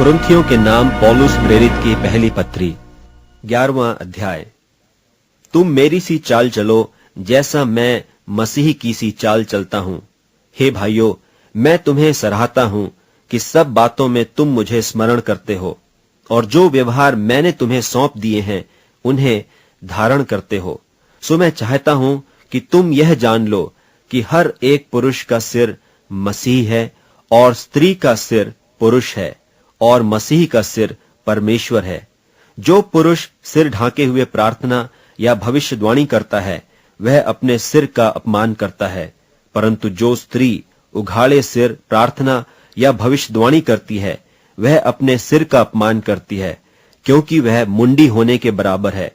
कुरिन्थियों के नाम पौलुस प्रेरित की पहली पत्री 11वां अध्याय। तुम मेरी सी चाल चलो जैसा मैं मसीह की सी चाल चलता हूं। हे भाइयों, मैं तुम्हें सराहता हूं कि सब बातों में तुम मुझे स्मरण करते हो और जो व्यवहार मैंने तुम्हें सौंप दिए हैं उन्हें धारण करते हो। सो मैं चाहता हूं कि तुम यह जान लो कि हर एक पुरुष का सिर मसीह है और स्त्री का सिर पुरुष है और मसीह का सिर परमेश्वर है। जो पुरुष सिर ढांके हुए प्रार्थना या भविष्यवाणी करता है वह अपने सिर का अपमान करता है, परंतु जो स्त्री उघाड़े सिर प्रार्थना या भविष्यवाणी करती है वह अपने सिर का अपमान करती है, क्योंकि वह मुंडी होने के बराबर है।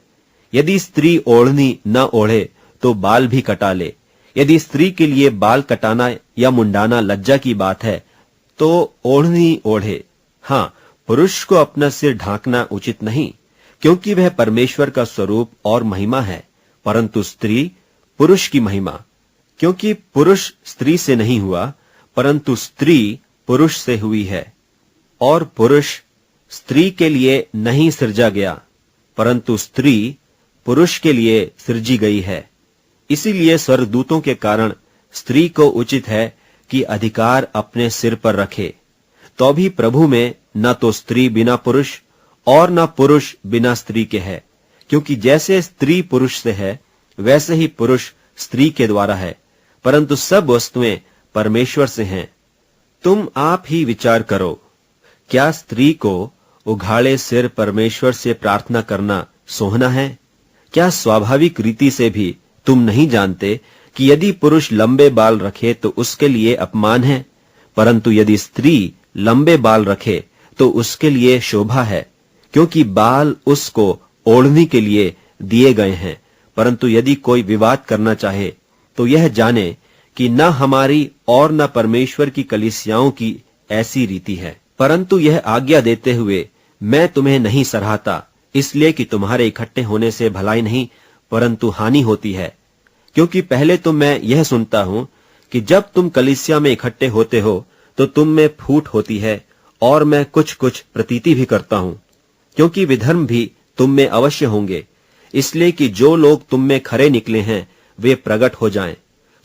यदि स्त्री ओढ़नी न ओढ़े तो बाल भी कटा ले। यदि स्त्री के लिए बाल कटाना या मुंडाना लज्जा की बात है तो ओढ़नी ओढ़े। हाँ, पुरुष को अपना सिर ढांकना उचित नहीं, क्योंकि वह परमेश्वर का स्वरूप और महिमा है, परंतु स्त्री पुरुष की महिमा। क्योंकि पुरुष स्त्री से नहीं हुआ, परंतु स्त्री पुरुष से हुई है। और पुरुष स्त्री के लिए नहीं सृजा गया, परंतु स्त्री पुरुष के लिए सृजी गई है। इसीलिए स्वर्गदूतों के कारण स्त्री को उचित है कि अधिकार अपने सिर पर रखे। तो भी प्रभु में न तो स्त्री बिना पुरुष और न पुरुष बिना स्त्री के है, क्योंकि जैसे स्त्री पुरुष से है वैसे ही पुरुष स्त्री के द्वारा है, परंतु सब वस्तुएं परमेश्वर से हैं। तुम आप ही विचार करो, क्या स्त्री को उघाड़े सिर परमेश्वर से प्रार्थना करना सोहना है? क्या स्वाभाविक रीति से भी तुम नहीं जानते कि यदि पुरुष लंबे बाल रखे तो उसके लिए अपमान है, परंतु यदि स्त्री लंबे बाल रखे तो उसके लिए शोभा है, क्योंकि बाल उसको ओढ़ने के लिए दिए गए हैं। परंतु यदि कोई विवाद करना चाहे तो यह जाने कि न हमारी और न परमेश्वर की कलीसियाओं की ऐसी रीति है। परंतु यह आज्ञा देते हुए मैं तुम्हें नहीं सराहता, इसलिए कि तुम्हारे इकट्ठे होने से भलाई नहीं परंतु हानि होती है। क्योंकि पहले तो मैं यह सुनता हूं कि जब तुम कलीसिया में इकट्ठे होते हो तो तुम में फूट होती है, और मैं कुछ कुछ प्रतीति भी करता हूं, क्योंकि विधर्म भी तुम में अवश्य होंगे, इसलिए कि जो लोग तुम में खरे निकले हैं वे प्रकट हो जाएं।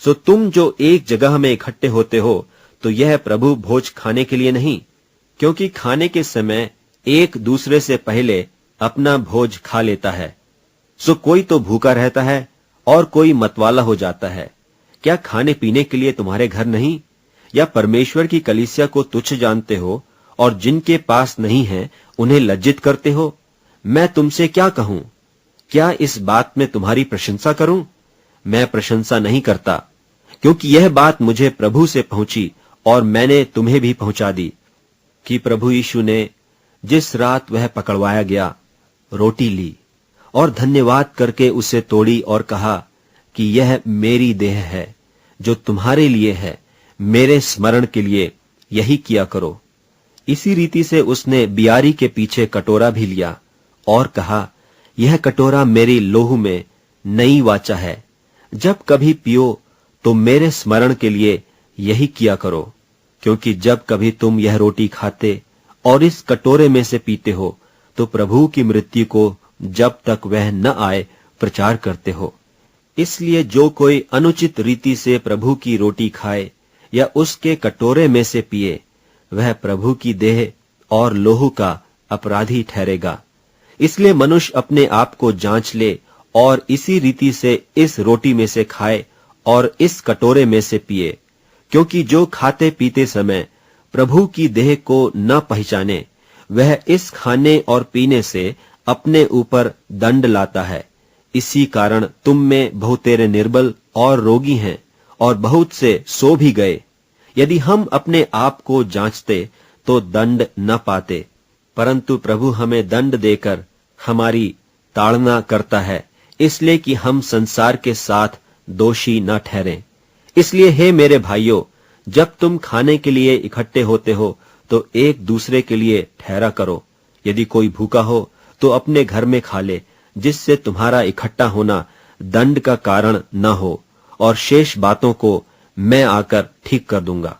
सो तुम जो एक जगह में इकट्ठे होते हो तो यह प्रभु भोज खाने के लिए नहीं, क्योंकि खाने के समय एक दूसरे से पहले अपना भोज खा लेता है। सो कोई तो भूखा रहता है और कोई मतवाला हो जाता है। क्या खाने पीने के लिए तुम्हारे घर नहीं? या परमेश्वर की कलीसिया को तुच्छ जानते हो और जिनके पास नहीं है उन्हें लज्जित करते हो? मैं तुमसे क्या कहूं? क्या इस बात में तुम्हारी प्रशंसा करूं? मैं प्रशंसा नहीं करता, क्योंकि यह बात मुझे प्रभु से पहुंची और मैंने तुम्हें भी पहुंचा दी कि प्रभु यीशु ने जिस रात वह पकड़वाया गया रोटी ली और धन्यवाद करके उसे तोड़ी और कहा कि यह मेरी देह है जो तुम्हारे लिए है, मेरे स्मरण के लिए यही किया करो। इसी रीति से उसने बियारी के पीछे कटोरा भी लिया और कहा, यह कटोरा मेरी लोहू में नई वाचा है। जब कभी पियो तो मेरे स्मरण के लिए यही किया करो। क्योंकि जब कभी तुम यह रोटी खाते और इस कटोरे में से पीते हो तो प्रभु की मृत्यु को जब तक वह न आए प्रचार करते हो। इसलिए जो कोई अनुचित रीति से प्रभु की रोटी खाए या उसके कटोरे में से पिए वह प्रभु की देह और लोहू का अपराधी ठहरेगा। इसलिए मनुष्य अपने आप को जांच ले और इसी रीति से इस रोटी में से खाए और इस कटोरे में से पिए। क्योंकि जो खाते पीते समय प्रभु की देह को न पहचाने वह इस खाने और पीने से अपने ऊपर दंड लाता है। इसी कारण तुम में बहुतेरे निर्बल और रोगी हैं और बहुत से सो भी गए। यदि हम अपने आप को जांचते तो दंड न पाते, परंतु प्रभु हमें दंड देकर हमारी ताड़ना करता है, इसलिए कि हम संसार के साथ दोषी न ठहरें। इसलिए हे मेरे भाइयों, जब तुम खाने के लिए इकट्ठे होते हो तो एक दूसरे के लिए ठहरा करो। यदि कोई भूखा हो तो अपने घर में खा ले, जिससे तुम्हारा इकट्ठा होना दंड का कारण न हो, और शेष बातों को मैं आकर ठीक कर दूंगा।